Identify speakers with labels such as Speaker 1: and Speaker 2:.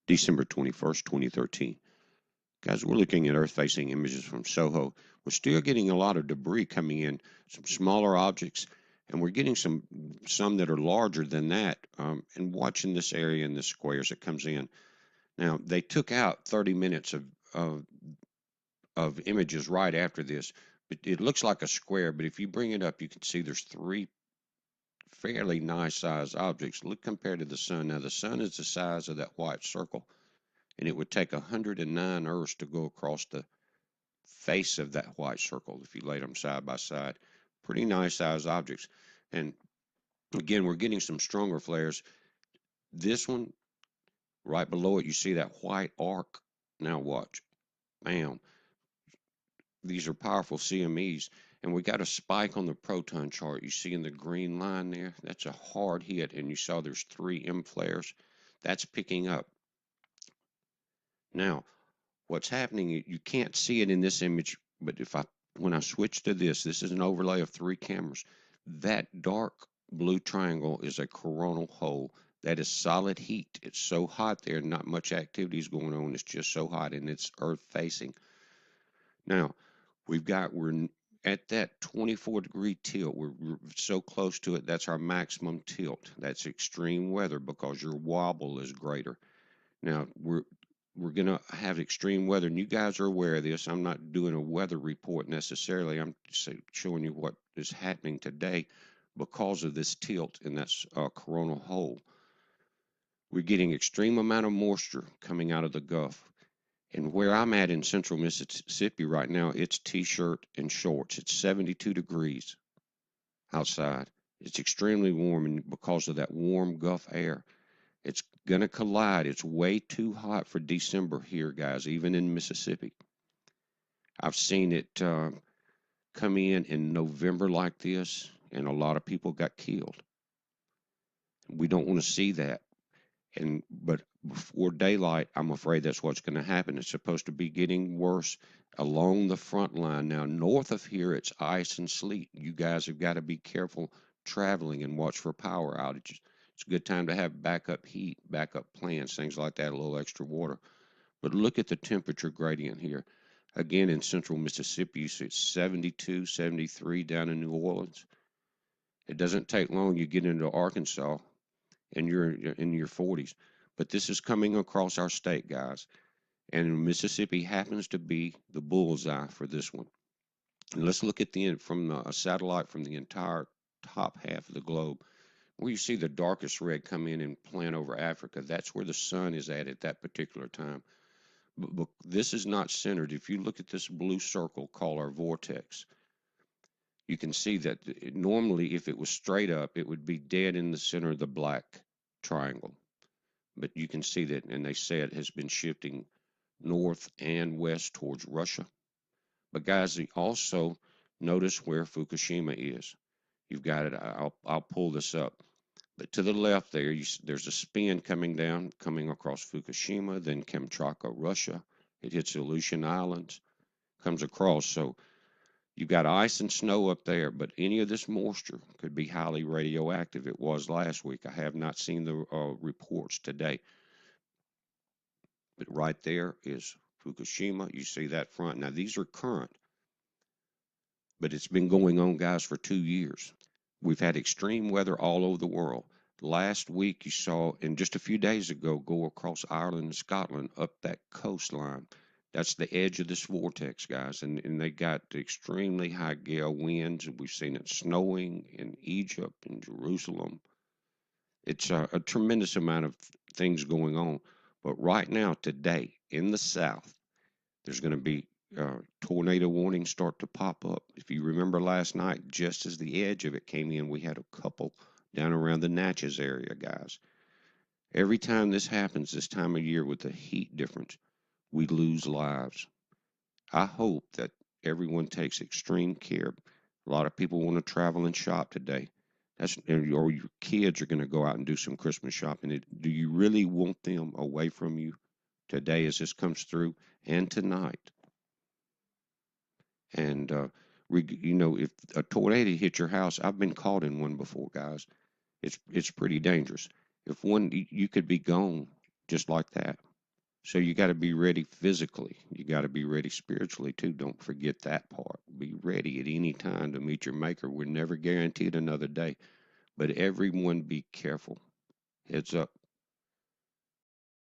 Speaker 1: December 21st, 2013. Guys, we're looking at Earth-facing images from SOHO. We're still getting a lot of debris coming in, some smaller objects, and we're getting some that are larger than that. And watching this area in the squares that comes in. Now, they took out 30 minutes of, of images right after this, but it looks like a square, but if you bring it up, you can see there's three fairly nice sized objects. Look compared to the sun. Now, the sun is the size of that white circle, and it would take 109 Earths to go across the face of that white circle if you laid them side by side. Pretty nice sized objects. And again, we're getting some stronger flares. This one, right below it, you see that white arc. Now watch. Bam. These are powerful CMEs. And we got a spike on the proton chart. You see in the green line there? That's a hard hit. And you saw there's 3 M flares. That's picking up. Now, what's happening, you can't see it in this image, but when I switch to this is an overlay of 3 cameras. That dark blue triangle is a coronal hole. That is solid heat. It's so hot there, not much activity is going on. It's just so hot, and it's Earth facing. Now, we're at that 24-degree tilt. We're so close to it. That's our maximum tilt. That's extreme weather because your wobble is greater. Now, we're going to have extreme weather, and you guys are aware of this. I'm not doing a weather report necessarily. I'm just showing you what is happening today because of this tilt in that coronal hole. We're getting extreme amount of moisture coming out of the Gulf. And where I'm at in central Mississippi right now, it's t-shirt and shorts. It's 72 degrees outside. It's extremely warm, and because of that warm Gulf air, it's going to collide. It's way too hot for December here, guys, even in Mississippi. I've seen it come in November like this, and a lot of people got killed. We don't want to see that. But before daylight, I'm afraid that's what's going to happen. It's supposed to be getting worse along the front line. Now, north of here, it's ice and sleet. You guys have got to be careful traveling and watch for power outages. It's a good time to have backup heat, backup plans, things like that, a little extra water. But look at the temperature gradient here. Again, in central Mississippi, you see it's 72, 73 down in New Orleans. It doesn't take long. You get into Arkansas, and you're in your 40s. But this is coming across our state, guys. And Mississippi happens to be the bullseye for this one. And let's look at from a satellite from the entire top half of the globe, where you see the darkest red come in and plant over Africa. That's where the sun is at that particular time. But this is not centered. If you look at this blue circle called our vortex, you can see that normally if it was straight up, it would be dead in the center of the black triangle. But you can see that, and they say it has been shifting north and west towards Russia. But guys, you also notice where Fukushima is. You've got it. I'll pull this up. But to the left there, there's a spin coming down, coming across Fukushima, then Kamchatka, Russia. It hits Aleutian Islands, comes across. So you've got ice and snow up there, but any of this moisture could be highly radioactive. It was last week. I have not seen the reports today. But right there is Fukushima. You see that front. Now, these are current, but it's been going on, guys, for 2 years. We've had extreme weather all over the world. Last week, you saw, and just a few days ago, go across Ireland and Scotland up that coastline. That's the edge of this vortex, guys, and they got extremely high gale winds. We've seen it snowing in Egypt and Jerusalem. It's a tremendous amount of things going on. But right now, today, in the South, there's going to be tornado warnings start to pop up. If you remember last night, just as the edge of it came in, we had a couple down around the Natchez area, guys. Every time this happens this time of year with the heat difference, we lose lives. I hope that everyone takes extreme care. A lot of people want to travel and shop today. Or your kids are going to go out and do some Christmas shopping. Do you really want them away from you today as this comes through and tonight? And if a tornado hit your house, I've been caught in one before, guys. It's pretty dangerous. If one, you could be gone just like that. So you got to be ready physically. You got to be ready spiritually too. Don't forget that part. Be ready at any time to meet your maker. We're never guaranteed another day. But everyone be careful. Heads up.